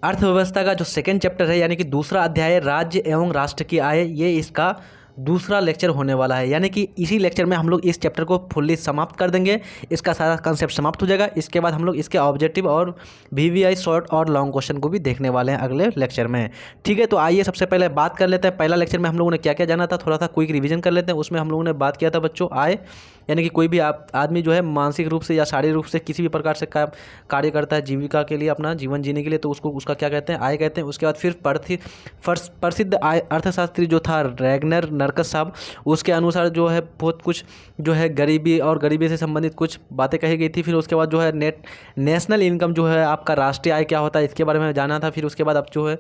अर्थव्यवस्था का जो सेकंड चैप्टर है यानी कि दूसरा अध्याय राज्य एवं राष्ट्र की आय, ये इसका दूसरा लेक्चर होने वाला है। यानी कि इसी लेक्चर में हम लोग इस चैप्टर को फुल्ली समाप्त कर देंगे, इसका सारा कंसेप्ट समाप्त हो जाएगा। इसके बाद हम लोग इसके ऑब्जेक्टिव और वीवीआई शॉर्ट और लॉन्ग क्वेश्चन को भी देखने वाले हैं अगले लेक्चर में। ठीक है, तो आइए सबसे पहले बात कर लेते हैं। पहला लेक्चर में हम लोगों ने क्या क्या जाना था, थोड़ा सा क्विक रिवीजन कर लेते हैं। उसमें हम लोगों ने बात किया था बच्चों आय, यानी कि कोई भी आदमी जो है मानसिक रूप से या शारीरिक रूप से किसी भी प्रकार से कार्य करता है जीविका के लिए, अपना जीवन जीने के लिए, तो उसको उसका क्या कहते हैं, आय कहते हैं। उसके बाद फिर प्रसिद्ध आय अर्थशास्त्री जो था रैगनर नर्कस साहब, उसके अनुसार जो है बहुत कुछ जो है गरीबी और गरीबी से संबंधित कुछ बातें कही गई थी। फिर उसके बाद जो है नेशनल इनकम जो है आपका राष्ट्रीय आय क्या होता है, इसके बारे में जाना था। फिर उसके बाद अब जो है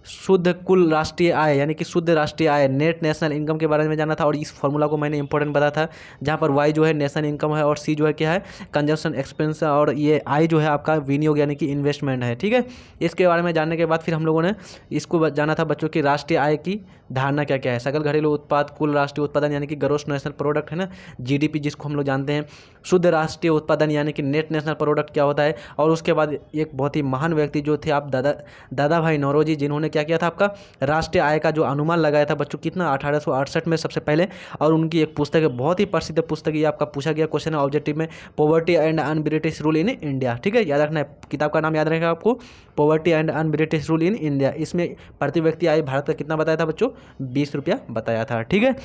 शुद्ध कुल राष्ट्रीय आय यानी कि शुद्ध राष्ट्रीय आय नेट नेशनल इनकम के बारे में जाना था, और इस फॉर्मूला को मैंने इंपॉर्टेंट बताया था, जहाँ पर वाई जो है नेशनल इनकम है और सी जो है क्या है कंजम्पशन एक्सपेंस, और ये आई जो है आपका विनियोग यानी कि इन्वेस्टमेंट है। ठीक है, इसके बारे में जानने के बाद फिर हम लोगों ने इसको जाना था बच्चों की राष्ट्रीय आय की धारणा क्या क्या है। सकल घरेलू उत्पाद, कुल राष्ट्रीय उत्पादन यानी कि ग्रॉस नेशनल प्रोडक्ट है ना, जीडीपी जिसको हम लोग जानते हैं। शुद्ध राष्ट्रीय उत्पादन यानी कि नेट नेशनल प्रोडक्ट क्या होता है। और उसके बाद एक बहुत ही महान व्यक्ति जो थे आप दादा भाई नौरोजी, जिन्होंने क्या किया था आपका राष्ट्रीय आय का जो अनुमान लगाया था बच्चों कितना 1868 में सबसे पहले। और उनकी एक पुस्तक है, बहुत ही प्रसिद्ध पुस्तक, ये आपका पूछा गया क्वेश्चन है ऑब्जेक्टिव में, poverty and un British rule in India. ठीक है, याद रखना है, किताब का नाम याद रहेगा आपको, poverty and un British rule in India. इसमें प्रति व्यक्ति आय भारत का कितना बताया था बच्चों, 20 रुपया बताया था। ठीक है,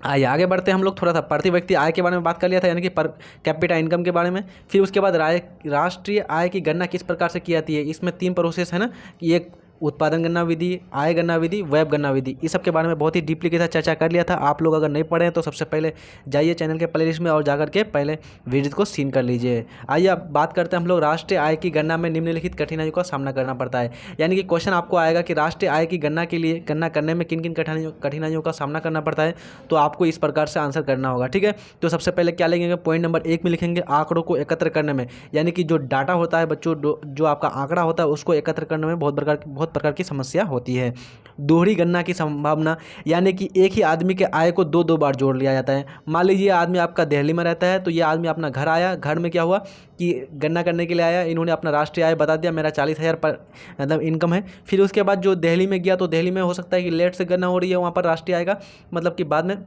आइए आगे बढ़ते हैं। हम लोग थोड़ा सा प्रति व्यक्ति आय के बारे में बात कर लिया था, यानी कि पर कैपिटा इनकम के बारे में। फिर उसके बाद राष्ट्रीय आय की गणना किस प्रकार से की जाती है। इसमें 3 प्रोसेस है ना, कि एक उत्पादन गणना विधि, आय गणना विधि, वेब गणना विधि, इस सब के बारे में बहुत ही डीपली के साथ चर्चा कर लिया था। आप लोग अगर नहीं पढ़े हैं तो सबसे पहले जाइए चैनल के प्लेलिस्ट में और जाकर के पहले वीडियो को सीन कर लीजिए। आइए अब बात करते हैं हम लोग राष्ट्रीय आय की गणना में निम्नलिखित कठिनाइयों का सामना करना पड़ता है। यानी कि क्वेश्चन आपको आएगा कि राष्ट्रीय आय की गणना के लिए गणना करने में किन किन कठिनाइयों का सामना करना पड़ता है, तो आपको इस प्रकार से आंसर करना होगा। ठीक है, तो सबसे पहले क्या लिखेंगे, पॉइंट नंबर 1 में लिखेंगे आंकड़ों को एकत्र करने में, यानी कि जो डाटा होता है बच्चों, जो आपका आंकड़ा होता है उसको एकत्र करने में बहुत प्रकार की समस्या होती है। दोहरी गणना की संभावना, यानी कि एक ही आदमी के आय को दो बार जोड़ लिया जाता है। मान लीजिए आदमी आपका दिल्ली में रहता है, तो ये आदमी अपना घर आया, घर में क्या हुआ कि गणना करने के लिए आया, इन्होंने अपना राष्ट्रीय आय बता दिया, मेरा 40,000 पर मतलब इनकम है। फिर उसके बाद जो दिल्ली में गया, तो दिल्ली में हो सकता है कि लेट से गणना हो रही है वहाँ पर राष्ट्रीय आय का, मतलब कि बाद में,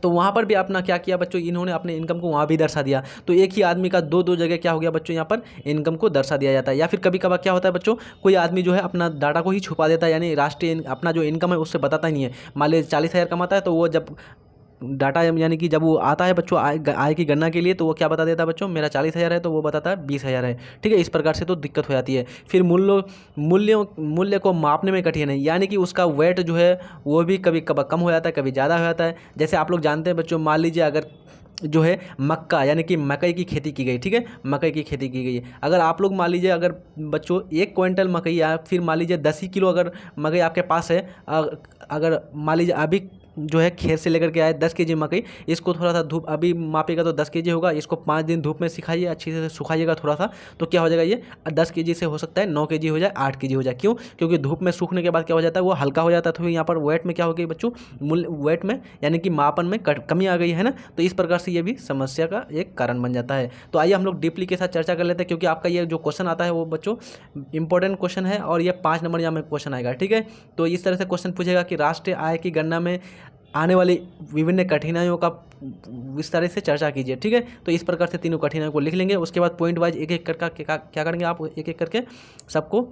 तो वहाँ पर भी अपना क्या किया बच्चों, इन्होंने अपने इनकम को वहाँ भी दर्शा दिया। तो एक ही आदमी का दो जगह क्या हो गया बच्चों, यहाँ पर इनकम को दर्शा दिया जाता है। या फिर कभी कभार क्या होता है बच्चों, कोई आदमी जो है अपना डाटा को ही छुपा देता है, यानी राष्ट्रीय अपना जो इनकम है उससे बताता ही नहीं है। मान लीजिए 40,000 कमाता है, तो वो जब डाटा यानी कि जब वो आता है बच्चों आय की गणना के लिए, तो वो क्या बता देता है बच्चों, मेरा 40,000 है, तो वो बताता है 20,000 है। ठीक है, इस प्रकार से तो दिक्कत हो जाती है। फिर मूल्य को मापने में कठिन है, यानी कि उसका वेट जो है वो भी कभी कम हो जाता है, कभी ज़्यादा हो जाता है। जैसे आप लोग जानते हैं बच्चों, मान लीजिए अगर जो है मक्का यानी कि मकई की खेती की गई, ठीक है, मकई की खेती की गई है। अगर आप लोग मान लीजिए अगर बच्चों 1 क्विंटल मकई या फिर मान लीजिए 10 ही किलो अगर मकई आपके पास है, अगर मान लीजिए अभी जो है खेत से लेकर के आए 10 केजी मकई, इसको थोड़ा सा धूप अभी मापेगा तो 10 केजी होगा, इसको 5 दिन धूप में सिखाइए, अच्छी से सुखाइएगा थोड़ा सा, तो क्या हो जाएगा, ये 10 केजी से हो सकता है 9 केजी हो जाए, 8 केजी हो जाए। क्यों? क्योंकि धूप में सूखने के बाद क्या हो जाता है, वो हल्का हो जाता है। तो यहाँ पर वेट में क्या हो गई बच्चों, वेट में यानी कि मापन में कमी आ गई है ना, तो इस प्रकार से ये भी समस्या का एक कारण बन जाता है। तो आइए हम लोग डीपली के साथ चर्चा कर लेते हैं, क्योंकि आपका ये जो क्वेश्चन आता है वो बच्चों इंपॉर्टेंट क्वेश्चन है, और ये 5 नंबर यहाँ में क्वेश्चन आएगा। ठीक है, तो इस तरह से क्वेश्चन पूछेगा कि राष्ट्रीय आय की गणना में आने वाली विभिन्न कठिनाइयों का विस्तार से चर्चा कीजिए। ठीक है, तो इस प्रकार से तीनों कठिनाइयों को लिख लेंगे। उसके बाद पॉइंट वाइज एक एक करके क्या करेंगे आप, एक एक करके सबको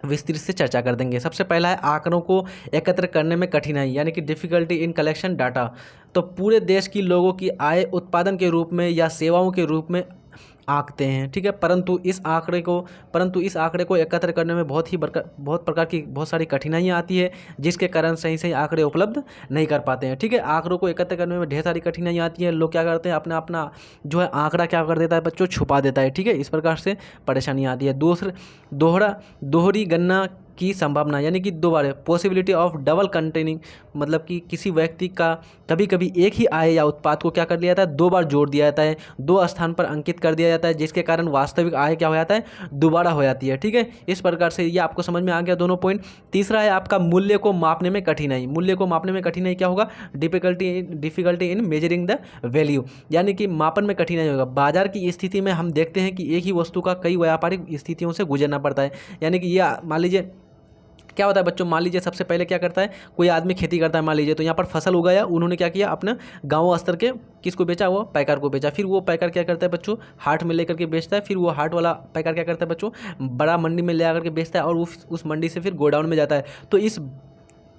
विस्तृत से चर्चा कर देंगे। सबसे पहला है आंकड़ों को एकत्र करने में कठिनाई, यानी कि डिफिकल्टी इन कलेक्शन डाटा। तो पूरे देश की लोगों की आय उत्पादन के रूप में या सेवाओं के रूप में आंकते हैं। ठीक है, परंतु इस आंकड़े को एकत्र करने में बहुत सारी कठिनाइयाँ आती है, जिसके कारण सही आंकड़े उपलब्ध नहीं कर पाते हैं। ठीक है, आंकड़ों को एकत्र करने में ढेर सारी कठिनाइयाँ आती हैं। लोग क्या करते हैं, अपना जो है आंकड़ा क्या कर देता है बच्चों, छुपा देता है। ठीक है, इस प्रकार से परेशानी आती है। दोहरी गणना की संभावना, यानी कि दो बार, पॉसिबिलिटी ऑफ डबल कंटेनिंग, मतलब कि किसी व्यक्ति का कभी कभी एक ही आय या उत्पाद को क्या कर दिया जाता है, दो बार जोड़ दिया जाता है, दो स्थान पर अंकित कर दिया जाता है, जिसके कारण वास्तविक आय क्या हो जाता है, दोबारा हो जाती है। ठीक है, इस प्रकार से ये आपको समझ में आ गया दोनों पॉइंट। तीसरा है आपका मूल्य को मापने में कठिनाई। मूल्य को मापने में कठिनाई क्या होगा, difficulty in measuring the value, यानी कि मापन में कठिनाई होगा। बाजार की स्थिति में हम देखते हैं कि एक ही वस्तु का कई व्यापारिक स्थितियों से गुजरना पड़ता है, यानी कि ये मान लीजिए क्या होता है बच्चों, मान लीजिए सबसे पहले क्या करता है, कोई आदमी खेती करता है, मान लीजिए तो यहाँ पर फसल उगाया, उन्होंने क्या किया, अपना गांव स्तर के किसको बेचा, वो पैकार को बेचा। फिर वो पैकार क्या करता है बच्चों, हाट में लेकर के बेचता है। फिर वो हाट वाला पैकार क्या करता है बच्चों, बड़ा मंडी में ले आकर के बेचता है, और उस मंडी से फिर गोडाउन में जाता है। तो इस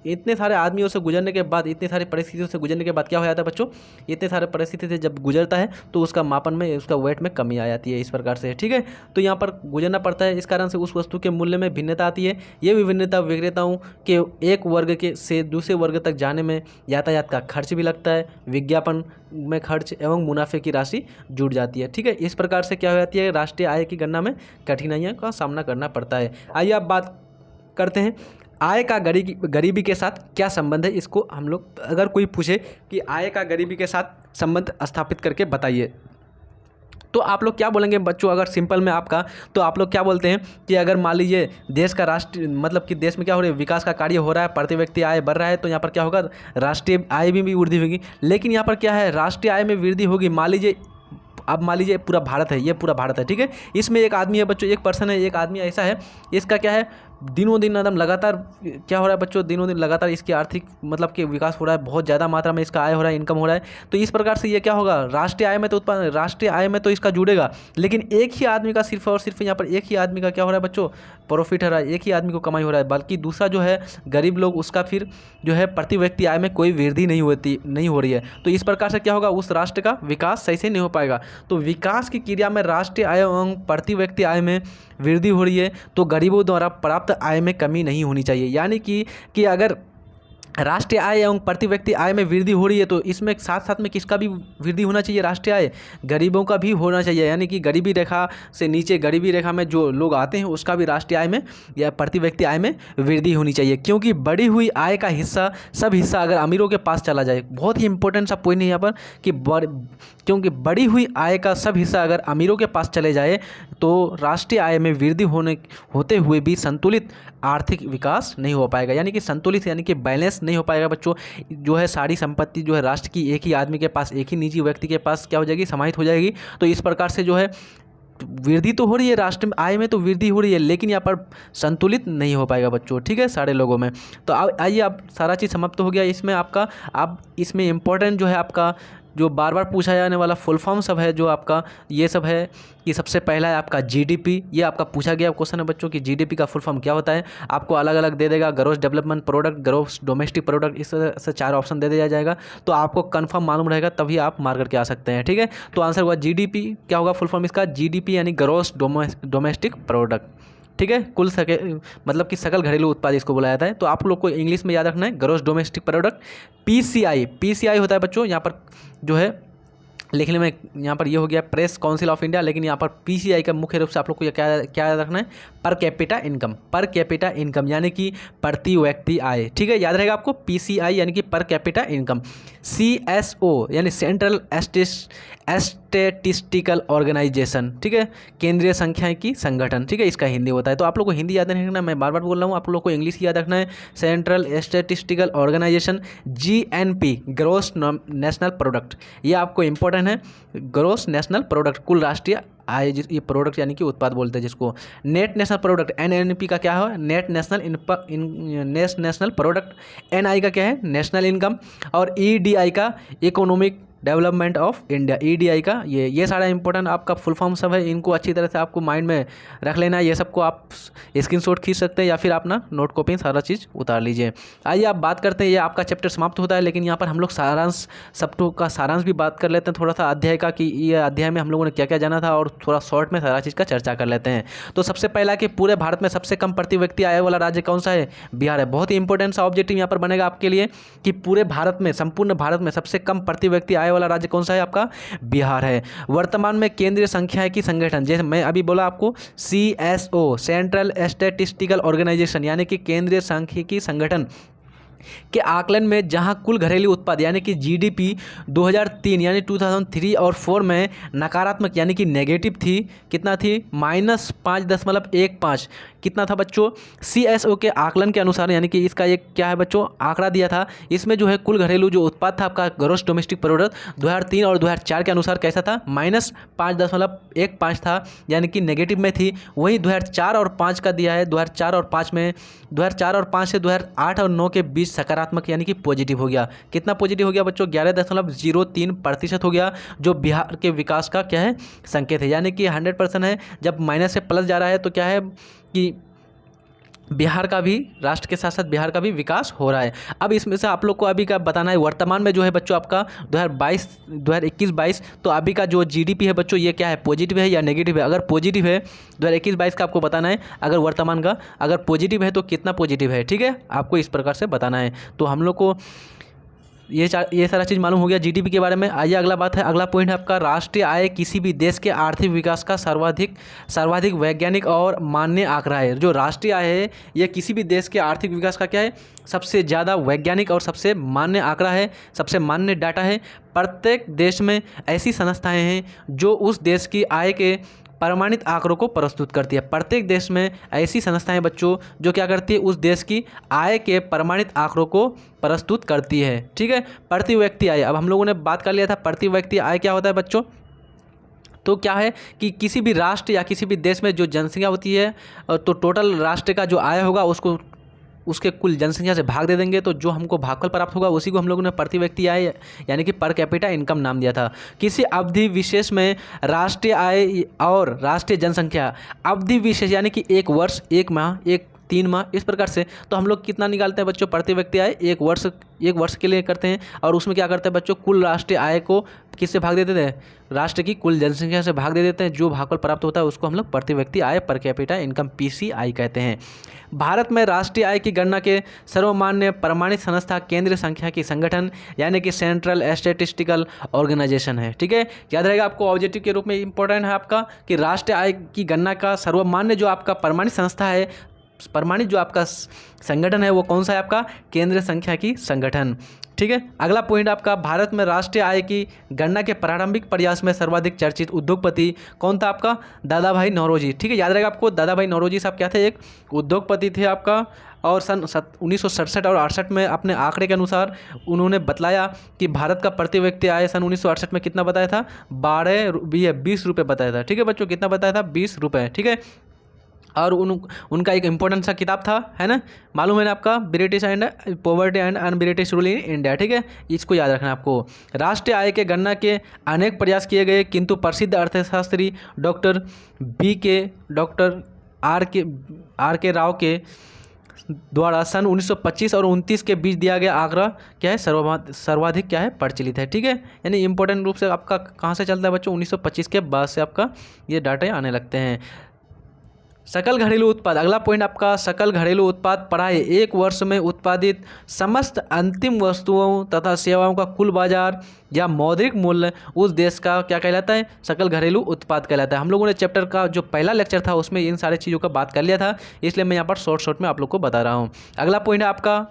इतने सारे आदमियों से गुजरने के बाद, इतनी सारी परिस्थितियों से गुजरने के बाद क्या हो जाता है बच्चों, इतने सारे परिस्थिति से जब गुजरता है तो उसका मापन में, उसका वेट में कमी आ जाती है, इस प्रकार से। ठीक है, तो यहाँ पर गुजरना पड़ता है, इस कारण से उस वस्तु के मूल्य में भिन्नता आती है। ये विभिन्नता विक्रेताओं के एक वर्ग के से दूसरे वर्ग तक जाने में यातायात का खर्च भी लगता है, विज्ञापन में खर्च एवं मुनाफे की राशि जुड़ जाती है। ठीक है, इस प्रकार से क्या हो जाती है, राष्ट्रीय आय की गणना में कठिनाइयों का सामना करना पड़ता है। आइए अब बात करते हैं आय का गरीबी के साथ क्या संबंध है। इसको हम लोग, अगर कोई पूछे कि आय का गरीबी के साथ संबंध स्थापित करके बताइए, तो आप लोग क्या बोलेंगे बच्चों, अगर सिंपल में आपका, तो आप लोग क्या बोलते हैं कि अगर मान लीजिए देश का राष्ट्रीय, मतलब कि देश में क्या हो रहा है, विकास का कार्य हो रहा है, प्रति व्यक्ति आय बढ़ रहा है, तो यहाँ पर क्या होगा, राष्ट्रीय आय में भी वृद्धि होगी। लेकिन यहाँ पर क्या है, राष्ट्रीय आय में वृद्धि होगी, मान लीजिए, अब मान लीजिए पूरा भारत है, ये पूरा भारत है, ठीक है, इसमें एक आदमी है बच्चों, एक पर्सन है, एक आदमी ऐसा है, इसका क्या है, दिनों दिन एकदम लगातार क्या हो रहा है बच्चों, दिनों दिन लगातार इसकी आर्थिक, मतलब कि विकास हो रहा है, बहुत ज़्यादा मात्रा में इसका आय हो रहा है, इनकम हो रहा है। तो इस प्रकार से ये क्या होगा, राष्ट्रीय आय में तो उत्पादन, राष्ट्रीय आय में तो इसका जुड़ेगा, लेकिन एक ही आदमी का सिर्फ और सिर्फ यहाँ पर एक ही आदमी का क्या हो रहा है बच्चों, प्रॉफिट हो रहा है, एक ही आदमी को कमाई हो रहा है, बल्कि दूसरा जो है गरीब लोग, उसका फिर जो है प्रति व्यक्ति आय में कोई वृद्धि नहीं हो रही है। तो इस प्रकार से क्या होगा, उस राष्ट्र का विकास सही से नहीं हो पाएगा। तो विकास की क्रिया में राष्ट्रीय आय एवं प्रति व्यक्ति आय में वृद्धि हो रही है, तो गरीबों द्वारा प्राप्त आय में कमी नहीं होनी चाहिए। यानी कि अगर राष्ट्रीय आय एवं प्रति व्यक्ति आय में वृद्धि हो रही है, तो इसमें साथ साथ में किसका भी वृद्धि होना चाहिए, राष्ट्रीय आय, गरीबों का भी होना चाहिए। यानी कि गरीबी रेखा से नीचे, गरीबी रेखा में जो लोग आते हैं, उसका भी राष्ट्रीय आय में या प्रति व्यक्ति आय में वृद्धि होनी चाहिए। क्योंकि बढ़ी हुई आय का हिस्सा, सब हिस्सा अगर अमीरों के पास चला जाए, बहुत ही इंपॉर्टेंट सा पॉइंट है यहाँ पर कि क्योंकि बढ़ी हुई आय का सब हिस्सा अगर अमीरों के पास चले जाए, तो राष्ट्रीय आय में वृद्धि होते हुए भी संतुलित आर्थिक विकास नहीं हो पाएगा। यानी कि संतुलित, यानी कि बैलेंस नहीं हो पाएगा बच्चों। जो है सारी संपत्ति जो है राष्ट्र की एक ही आदमी के पास, एक ही निजी व्यक्ति के पास क्या हो जाएगी, समाहित हो जाएगी। तो इस प्रकार से जो है वृद्धि तो हो रही है, राष्ट्र आय में तो वृद्धि हो रही है, लेकिन यहाँ पर संतुलित नहीं हो पाएगा बच्चों। ठीक है, सारे लोगों में। तो आइए, अब सारा चीज़ समाप्त हो गया इसमें आपका। अब इसमें इम्पोर्टेंट जो है आपका, जो बार बार पूछा जाने वाला फुल फॉर्म सब है, जो आपका ये सब है कि सबसे पहला है आपका जीडीपी। ये आपका पूछा गया क्वेश्चन है बच्चों कि जीडीपी का फुल फॉर्म क्या होता है। आपको अलग अलग दे देगा, gross development product, gross domestic product, इस तरह से 4 ऑप्शन दे दिया जाएगा। तो आपको कंफर्म मालूम रहेगा, तभी आप मार करके आ सकते हैं। ठीक है, तो आंसर हुआ जीडीपी। क्या होगा फुल फॉर्म इसका, जीडीपी यानी ग्रॉस डोमेस्टिक प्रोडक्ट। ठीक है, कुल मतलब कि सकल घरेलू उत्पाद इसको बोला जाता है। तो आप लोग को इंग्लिश में याद रखना है, ग्रॉस डोमेस्टिक प्रोडक्ट, पीसीआई होता है बच्चों। यहाँ पर जो है लिखने में, यहाँ पर ये हो गया प्रेस काउंसिल ऑफ इंडिया, लेकिन यहाँ पर पीसीआई का मुख्य रूप से आप लोग को क्या याद रखना है, पर कैपिटा इनकम, यानी कि प्रति व्यक्ति आय। ठीक है, याद रहेगा आपको, पीसीआई यानी कि पर कैपिटा इनकम। सीएसओ यानी सेंट्रल स्टैटिस्टिकल ऑर्गेनाइजेशन, ठीक है, केंद्रीय सांख्यिकी संगठन। ठीक है, इसका हिंदी होता है। तो आप लोग को हिंदी याद नहीं रखना, मैं बार बार बोल रहा हूँ, आप लोग को इंग्लिश याद रखना है, central statistical organisation. GNP gross national product, ये आपको इंपॉर्टेंट है, ग्रॉस नेशनल प्रोडक्ट, कुल राष्ट्रीय आय, ये प्रोडक्ट यानी कि उत्पाद बोलते हैं जिसको। नेट नेशनल प्रोडक्ट, एनएनपी का क्या है, नेट नेशनल प्रोडक्ट। एनआई का क्या है, नेशनल इनकम। और ईडीआई का economic development of India, EDI का ये सारा इंपॉर्टेंट आपका फुल फॉर्म सब है। इनको अच्छी तरह से आपको माइंड में रख लेना है। ये सबको आप स्क्रीनशॉट खींच सकते हैं या फिर अपना नोट कॉपी में सारा चीज़ उतार लीजिए। आइए आप बात करते हैं, ये आपका चैप्टर समाप्त होता है, लेकिन यहाँ पर हम लोग सारांश, सबको का सारांश भी बात कर लेते हैं थोड़ा सा अध्याय का, कि ये अध्याय में हम लोगों ने क्या क्या जाना था, और थोड़ा शॉर्ट में सारा चीज़ का चर्चा कर लेते हैं। तो सबसे पहला कि पूरे भारत में सबसे कम प्रति व्यक्ति आय वाला राज्य कौन सा है, बिहार है। बहुत ही इंपॉर्टेंट सा ऑब्जेक्टिव यहाँ पर बनेगा आपके लिए कि पूरे भारत में, संपूर्ण भारत में सबसे कम प्रति व्यक्ति आय वाला राज्य कौन सा है आपका? बिहार है। वर्तमान में केंद्रीय सांख्यिकी संगठन, जैसे मैं अभी बोला आपको CSO सेंट्रल स्टैटिस्टिकल ऑर्गेनाइजेशन यानी कि केंद्रीय सांख्यिकी संगठन के आकलन में जहां कुल घरेलू उत्पाद यानी कि GDP 2003 यानी 2003 और 4 में नकारात्मक यानी कि नेगेटिव थी, कितना थी? -5.15। कितना था बच्चों? CSO के आकलन के अनुसार यानी कि इसका एक क्या है बच्चों? आंकड़ा दिया था। इसमें जो है कुल घरेलू जो उत्पाद था आपका ग्रॉस डोमेस्टिक प्रोडक्ट 2003 और 2004 के अनुसार कैसा था? -5.15 था यानी कि नेगेटिव में थी। वहीं 2004 और 5 का दिया है, 2004 और 5 में 2004 और 5 से 2008 और 9 के बीच सकारात्मक यानी कि पॉजिटिव हो गया। कितना पॉजिटिव हो गया बच्चों? 11.03% हो गया, जो बिहार के विकास का क्या है? संकेत है। यानी कि 100% है। जब माइनस से प्लस जा रहा है तो क्या है कि बिहार का भी, राष्ट्र के साथ साथ बिहार का भी विकास हो रहा है। अब इसमें से आप लोग को अभी का बताना है वर्तमान में जो है बच्चों आपका 2021-22, तो अभी का जो GDP है बच्चों ये क्या है? पॉजिटिव है या नेगेटिव है? अगर पॉजिटिव है 2021-22 का आपको बताना है। अगर वर्तमान का अगर पॉजिटिव है तो कितना पॉजिटिव है, ठीक है, आपको इस प्रकार से बताना है। तो हम लोग को ये सारा चीज़ मालूम हो गया GDP के बारे में। आइए अगला बात है, अगला पॉइंट है आपका राष्ट्रीय आय किसी भी देश के आर्थिक विकास का सर्वाधिक वैज्ञानिक और मान्य आंकड़ा है। जो राष्ट्रीय आय है यह किसी भी देश के आर्थिक विकास का क्या है? सबसे ज़्यादा वैज्ञानिक और सबसे मान्य आंकड़ा है, सबसे मान्य डाटा है। प्रत्येक देश में ऐसी संस्थाएं हैं जो उस देश की आय के प्रमाणित आंकड़ों को प्रस्तुत करती है। प्रत्येक देश में ऐसी संस्थाएं बच्चों जो क्या करती है? उस देश की आय के प्रमाणित आंकड़ों को प्रस्तुत करती है, ठीक है। प्रति व्यक्ति आय, अब हम लोगों ने बात कर लिया था प्रति व्यक्ति आय क्या होता है बच्चों। तो क्या है कि किसी भी राष्ट्र या किसी भी देश में जो जनसंख्या होती है तो टोटल राष्ट्र का जो आय होगा उसको उसके कुल जनसंख्या से भाग दे देंगे, तो जो हमको भागफल प्राप्त होगा उसी को हम लोगों ने प्रति व्यक्ति आय यानी कि पर कैपिटा इनकम नाम दिया था। किसी अवधि विशेष में राष्ट्रीय आय और राष्ट्रीय जनसंख्या, अवधि विशेष यानी कि 1 वर्ष, 1 माह, 3 माह, इस प्रकार से तो हम लोग कितना निकालते हैं बच्चों? प्रति व्यक्ति आय 1 वर्ष के लिए करते हैं। और उसमें क्या करते हैं बच्चों? कुल राष्ट्रीय आय को किससे भाग दे देते हैं? राष्ट्र की कुल जनसंख्या से भाग दे देते हैं। जो भागफल प्राप्त होता है उसको हम लोग प्रति व्यक्ति आय पर कैपिटा इनकम PCI कहते हैं। भारत में राष्ट्रीय आय की गणना के सर्वमान्य प्रमाणित संस्था केंद्रीय सांख्यिकी संगठन यानी कि सेंट्रल स्टैटिस्टिकल ऑर्गेनाइजेशन है, ठीक है। याद रहेगा आपको, ऑब्जेक्टिव के रूप में इंपॉर्टेंट है आपका कि राष्ट्रीय आय की गणना का सर्वमान्य जो आपका प्रमाणित संस्था है, प्रमाणित जो आपका संगठन है वो कौन सा है? आपका केंद्रीय सांख्यिकी संगठन, ठीक है। अगला पॉइंट आपका, भारत में राष्ट्रीय आय की गणना के प्रारंभिक प्रयास में सर्वाधिक चर्चित उद्योगपति कौन था? आपका दादाभाई नौरोजी, ठीक है। याद रहेगा आपको, दादाभाई नौरोजी साहब क्या थे? एक उद्योगपति थे आपका, और सन 1967 और 68 में अपने आंकड़े के अनुसार उन्होंने बतलाया कि भारत का प्रति व्यक्ति आय सन 1968 में कितना बताया था? 20 रुपये बताया था, ठीक है बच्चों। कितना बताया था? 20 रुपये, ठीक है। और उनका एक इंपॉर्टेंट सा किताब था, है ना, मालूम है ना आपका, British and poverty and un British rule in India, ठीक है। इसको याद रखना आपको। राष्ट्रीय आय के गणना के अनेक प्रयास किए गए, किंतु प्रसिद्ध अर्थशास्त्री डॉक्टर आर के राव के द्वारा सन 1925 और 29 के बीच दिया गया आंकड़ा क्या है? सर्वाधिक क्या है? प्रचलित है, ठीक है। यानी इंपॉर्टेंट रूप से आपका कहाँ से चलता है बच्चों? 1925 के बाद से आपका ये डाटा आने लगते हैं। सकल घरेलू उत्पाद, अगला पॉइंट आपका सकल घरेलू उत्पाद पढ़ा है। 1 वर्ष में उत्पादित समस्त अंतिम वस्तुओं तथा सेवाओं का कुल बाजार या मौद्रिक मूल्य उस देश का क्या कहलाता है? सकल घरेलू उत्पाद कहलाता है। हम लोगों ने चैप्टर का जो पहला लेक्चर था उसमें इन सारी चीज़ों का बात कर लिया था, इसलिए मैं यहाँ पर शॉर्ट में आप लोग को बता रहा हूँ। अगला पॉइंट है आपका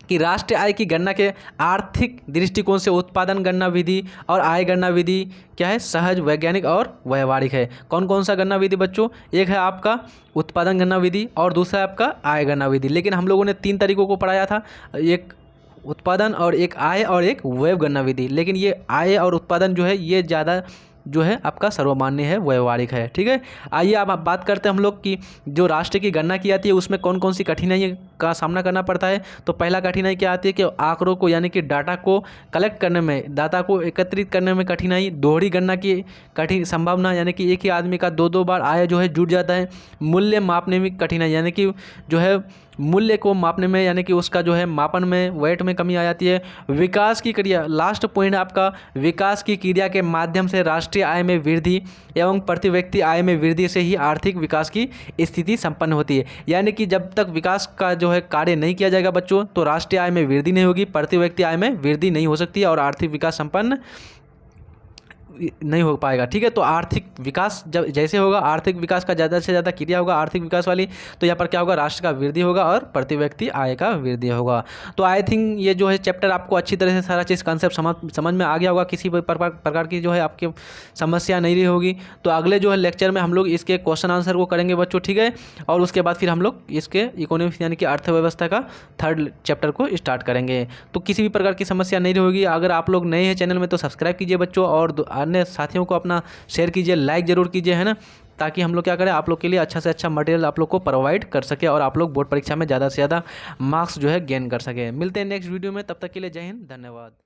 कि राष्ट्रीय आय की गणना के आर्थिक दृष्टिकोण से उत्पादन गणना विधि और आय गणना विधि क्या है? सहज, वैज्ञानिक और व्यवहारिक है। कौन कौन सा गणना विधि बच्चों? एक है आपका उत्पादन गणना विधि और दूसरा है आपका आय गणना विधि। लेकिन हम लोगों ने 3 तरीकों को पढ़ाया था, एक उत्पादन और एक आय और एक व्यय गणना विधि। लेकिन ये आय और उत्पादन जो है ये ज़्यादा जो है आपका सर्वमान्य है, व्यवहारिक है, ठीक है। आइए अब बात करते हैं हम लोग कि जो राष्ट्र की गणना की जाती है उसमें कौन कौन सी कठिनाई का सामना करना पड़ता है। तो पहला कठिनाई क्या आती है कि आंकड़ों को यानी कि डाटा को कलेक्ट करने में, डाटा को एकत्रित करने में कठिनाई, दोहरी गणना की कठिन संभावना यानी कि एक ही आदमी का 2 बार आय जो है जुड़ जाता है। मूल्य मापने में कठिनाई यानी कि जो है मूल्य को मापने में यानी कि उसका जो है मापन में, वेट में कमी आ जाती है। विकास की क्रिया, लास्ट पॉइंट आपका विकास की क्रिया के माध्यम से राष्ट्रीय आय में वृद्धि एवं प्रति व्यक्ति आय में वृद्धि से ही आर्थिक विकास की स्थिति संपन्न होती है। यानी कि जब तक विकास का जो है कार्य नहीं किया जाएगा बच्चों, तो राष्ट्रीय आय में वृद्धि नहीं होगी, प्रति व्यक्ति आय में वृद्धि नहीं हो सकती है और आर्थिक विकास संपन्न नहीं हो पाएगा। ठीक है, तो आर्थिक विकास जब जैसे होगा, आर्थिक विकास का ज़्यादा से ज़्यादा क्रिया होगा आर्थिक विकास वाली, तो यहाँ पर क्या होगा, राष्ट्र का वृद्धि होगा और प्रति व्यक्ति आय का वृद्धि होगा। तो आई थिंक ये जो है चैप्टर आपको अच्छी तरह से सारा चीज़ कंसेप्ट समझ में आ गया होगा, किसी भी प्रकार की जो है आपकी समस्या नहीं रही होगी। तो अगले जो है लेक्चर में हम लोग इसके क्वेश्चन आंसर को करेंगे बच्चों, ठीक है, और उसके बाद फिर हम लोग इसके इकोनॉमिक्स यानी कि अर्थव्यवस्था का 3rd चैप्टर को स्टार्ट करेंगे। तो किसी भी प्रकार की समस्या नहीं होगी। अगर आप लोग नए हैं चैनल में तो सब्सक्राइब कीजिए बच्चों, और अन्य साथियों को अपना शेयर कीजिए, लाइक जरूर कीजिए, है ना, ताकि हम लोग क्या करें, आप लोग के लिए अच्छा से अच्छा मटेरियल आप लोग को प्रोवाइड कर सके और आप लोग बोर्ड परीक्षा में ज़्यादा से ज़्यादा मार्क्स जो है गेन कर सके। मिलते हैं नेक्स्ट वीडियो में, तब तक के लिए जय हिंद, धन्यवाद।